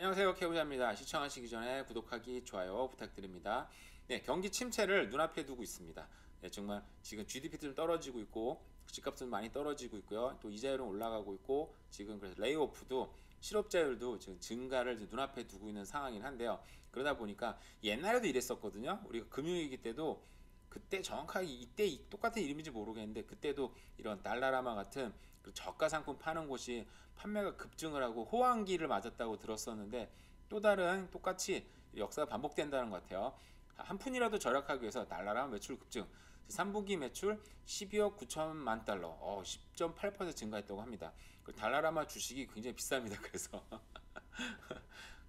안녕하세요, 케부자입니다. 시청하시기 전에 구독하기, 좋아요 부탁드립니다. 네, 경기 침체를 눈앞에 두고 있습니다. 네, 정말 지금 GDP도 좀 떨어지고 있고 집값은 많이 떨어지고 있고요. 또 이자율은 올라가고 있고 지금 그래서 레이오프도 실업자율도 지금 증가를 눈앞에 두고 있는 상황이긴 한데요. 그러다 보니까 옛날에도 이랬었거든요. 우리가 금융위기 때도 그때 정확하게 이때 똑같은 이름인지 모르겠는데 그때도 이런 달라라마 같은 저가 상품 파는 곳이 판매가 급증을 하고 호황기를 맞았다고 들었었는데 또 다른 똑같이 역사가 반복된다는 것 같아요. 한 푼이라도 절약하기 위해서 달라라마 매출 급증 3분기 매출 12억 9천만 달러 10.8% 증가했다고 합니다. 달라라마 주식이 굉장히 비쌉니다.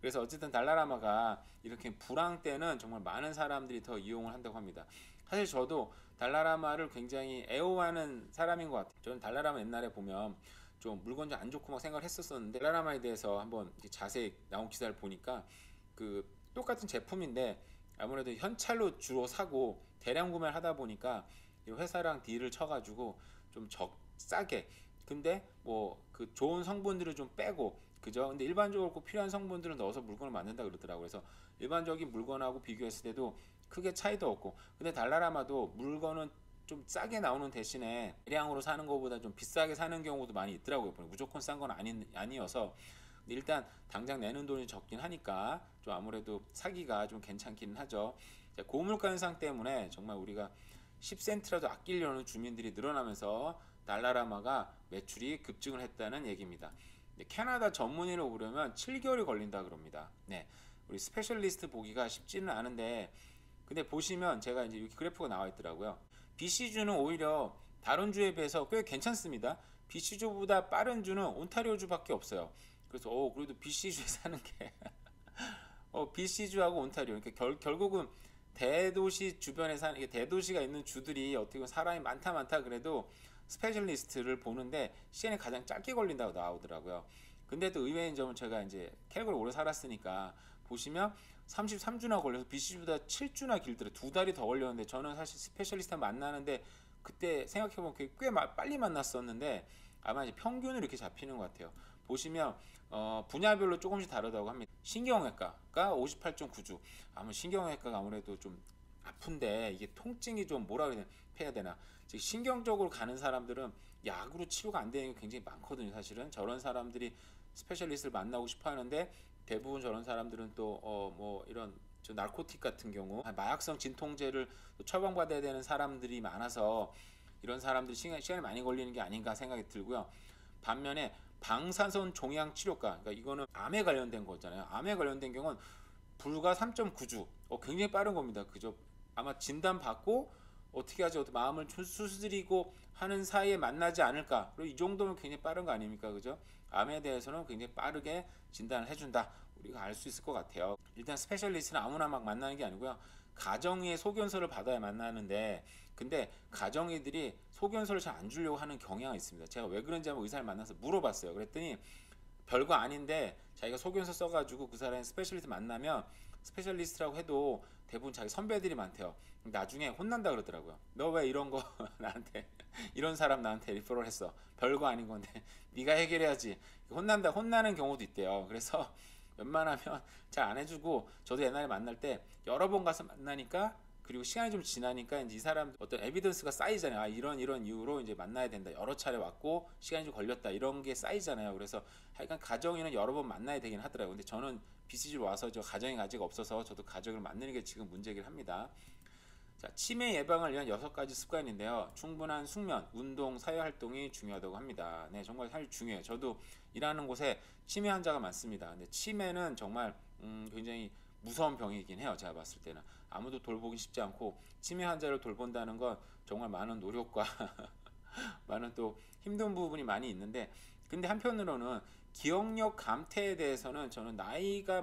그래서 어쨌든 달라라마가 이렇게 불황 때는 정말 많은 사람들이 더 이용을 한다고 합니다. 사실 저도 달라라마를 굉장히 애호하는 사람인 것 같아요. 저는 달라라마 옛날에 보면 좀 물건 좀 안 좋고 막 생각을 했었었는데 달라라마에 대해서 한번 자세히 나온 기사를 보니까 그 똑같은 제품인데 아무래도 현찰로 주로 사고 대량 구매를 하다 보니까 회사랑 딜을 쳐가지고 좀 싸게 근데 뭐 그 좋은 성분들을 좀 빼고 그죠? 근데 일반적으로 꼭 필요한 성분들을 넣어서 물건을 만든다 그러더라고요. 그래서 일반적인 물건하고 비교했을 때도 크게 차이도 없고 근데 달라라마도 물건은 좀 싸게 나오는 대신에 대량으로 사는 것보다 좀 비싸게 사는 경우도 많이 있더라고요. 무조건 싼 건 아니어서 일단 당장 내는 돈이 적긴 하니까 좀 아무래도 사기가 좀 괜찮기는 하죠. 고물가 현상 때문에 정말 우리가 10센트라도 아끼려는 주민들이 늘어나면서 달라라마가 매출이 급증을 했다는 얘기입니다. 캐나다 전문의로 오려면 7개월이 걸린다 그럽니다. 네, 우리 스페셜리스트 보기가 쉽지는 않은데 근데 보시면 제가 이제 여기 그래프가 나와 있더라고요. BC주는 오히려 다른 주에 비해서 꽤 괜찮습니다. BC주보다 빠른 주는 온타리오주밖에 없어요. 그래서 그래도 BC주에 사는 게 BC주하고 온타리오 그러니까 결국은 대도시 주변에 사는 대도시가 있는 주들이 어떻게 보면 사람이 많다 그래도 스페셜리스트를 보는데 시간이 가장 짧게 걸린다고 나오더라고요. 근데 또 의외인 점은 제가 이제 캘거리 오래 살았으니까 보시면 33주나 걸려서 BC주보다 7주나 길더라고요. 2달이 더 걸렸는데 저는 사실 스페셜리스트 만나는데 그때 생각해보면 꽤 빨리 만났었는데 아마 이제 평균으로 이렇게 잡히는 것 같아요. 보시면 분야별로 조금씩 다르다고 합니다. 신경외과가 58.9주. 아무 신경외과가 아무래도 좀 아픈데 이게 통증이 좀 뭐라 해야 되나 즉 신경적으로 가는 사람들은 약으로 치료가 안 되는 게 굉장히 많거든요. 사실은 저런 사람들이 스페셜리스트를 만나고 싶어 하는데 대부분 저런 사람들은 또 뭐 이런 나르코틱 같은 경우 마약성 진통제를 처방받아야 되는 사람들이 많아서 이런 사람들이 시간이 많이 걸리는 게 아닌가 생각이 들고요. 반면에 방사선 종양 치료과 그러니까 이거는 암에 관련된 거잖아요. 암에 관련된 경우는 불과 3.9주 굉장히 빠른 겁니다. 그죠? 아마 진단받고 어떻게 하죠? 마음을 수술이고 하는 사이에 만나지 않을까? 그리고 이 정도면 굉장히 빠른 거 아닙니까? 그죠? 암에 대해서는 굉장히 빠르게 진단을 해준다. 우리가 알 수 있을 것 같아요. 일단 스페셜리스트는 아무나 막 만나는 게 아니고요. 가정의 소견서를 받아야 만나는데 근데 가정의들이 소견서를 잘 안 주려고 하는 경향이 있습니다. 제가 왜 그런지 한번 의사를 만나서 물어봤어요. 그랬더니 별거 아닌데 자기가 소견서 써가지고 그 사람이 스페셜리스트 만나면 스페셜리스트라고 해도 대부분 자기 선배들이 많대요. 나중에 혼난다 그러더라고요. 너 왜 이런 거 나한테 이런 사람 나한테 리퍼럴 했어. 별거 아닌 건데 네가 해결해야지. 혼나는 경우도 있대요. 그래서 웬만하면 잘 안 해주고 저도 옛날에 만날 때 여러 번 가서 만나니까 그리고 시간이 좀 지나니까 이제 이 사람 어떤 에비던스가 쌓이잖아요. 이런 이유로 이제 만나야 된다. 여러 차례 왔고 시간이 좀 걸렸다. 이런 게 쌓이잖아요. 그래서 하여간 가정에는 여러 번 만나야 되긴 하더라고요. 근데 저는 BCG 와서 저 가정이 아직 없어서 저도 가정을 만드는 게 지금 문제긴 합니다. 자, 치매 예방을 위한 6가지 습관인데요. 충분한 숙면, 운동, 사회활동이 중요하다고 합니다. 네, 정말 사실 중요해요. 저도 일하는 곳에 치매 환자가 많습니다. 근데 치매는 정말 굉장히 무서운 병이긴 해요. 제가 봤을 때는 아무도 돌보기 쉽지 않고 치매 환자를 돌본다는 건 정말 많은 노력과 많은 또 힘든 부분이 많이 있는데 근데 한편으로는 기억력 감퇴에 대해서는 저는 나이가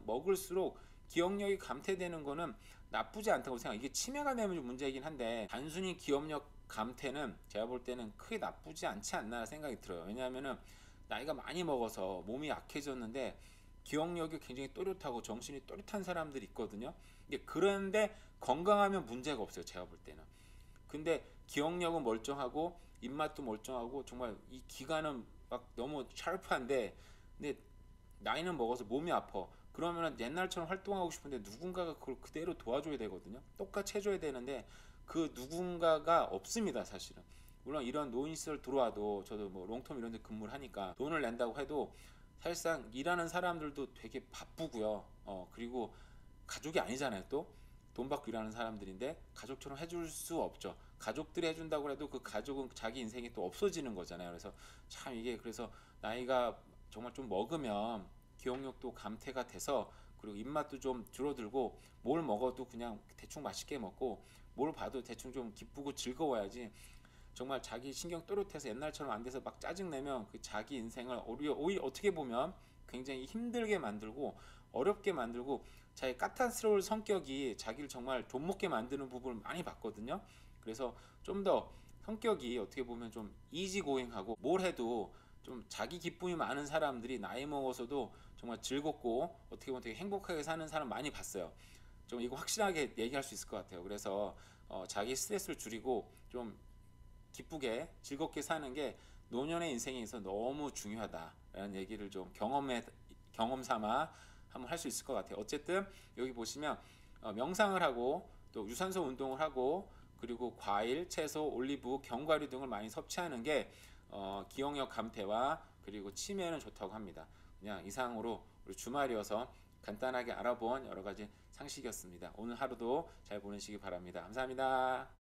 먹을수록 기억력이 감퇴되는 거는 나쁘지 않다고 생각해요. 이게 치매가 되면 좀 문제이긴 한데 단순히 기억력 감퇴는 제가 볼 때는 크게 나쁘지 않지 않나 생각이 들어요. 왜냐하면은 나이가 많이 먹어서 몸이 약해졌는데 기억력이 굉장히 또렷하고 정신이 또렷한 사람들이 있거든요. 그런데 건강하면 문제가 없어요. 제가 볼 때는. 근데 기억력은 멀쩡하고 입맛도 멀쩡하고 정말 이 기관은 막 너무 샤프한데 근데 나이는 먹어서 몸이 아파. 그러면 옛날처럼 활동하고 싶은데 누군가가 그걸 그대로 도와줘야 되거든요. 똑같이 해줘야 되는데 그 누군가가 없습니다, 사실은. 물론 이런 노인시설 들어와도 저도 뭐 롱텀 이런 데 근무를 하니까 돈을 낸다고 해도 사실상 일하는 사람들도 되게 바쁘고요. 그리고 가족이 아니잖아요. 또 돈 받고 일하는 사람들인데 가족처럼 해줄 수 없죠. 가족들이 해준다고 해도 그 가족은 자기 인생이 또 없어지는 거잖아요. 그래서 참 이게 그래서 나이가 정말 좀 먹으면 기억력도 감퇴가 돼서 그리고 입맛도 좀 줄어들고 뭘 먹어도 그냥 대충 맛있게 먹고 뭘 봐도 대충 좀 기쁘고 즐거워야지 정말 자기 신경 또렷해서 옛날처럼 안 돼서 막 짜증내면 그 자기 인생을 오히려 어떻게 보면 굉장히 힘들게 만들고 어렵게 만들고 자기 까탈스러울 성격이 자기를 정말 좀먹게 만드는 부분을 많이 봤거든요. 그래서 좀 더 성격이 어떻게 보면 좀 이지고잉하고 뭘 해도 좀 자기 기쁨이 많은 사람들이 나이 먹어서도 정말 즐겁고 어떻게 보면 되게 행복하게 사는 사람 많이 봤어요. 좀 이거 확실하게 얘기할 수 있을 것 같아요. 그래서 자기 스트레스를 줄이고 좀 기쁘게 즐겁게 사는 게 노년의 인생에 있어서 너무 중요하다라는 얘기를 좀 경험 삼아 한번 할 수 있을 것 같아요. 어쨌든 여기 보시면 명상을 하고 또 유산소 운동을 하고 그리고 과일, 채소, 올리브, 견과류 등을 많이 섭취하는 게 기억력 감퇴와 그리고 치매에는 좋다고 합니다. 그냥 이상으로 우리 주말이어서 간단하게 알아본 여러 가지 상식이었습니다. 오늘 하루도 잘 보내시기 바랍니다. 감사합니다.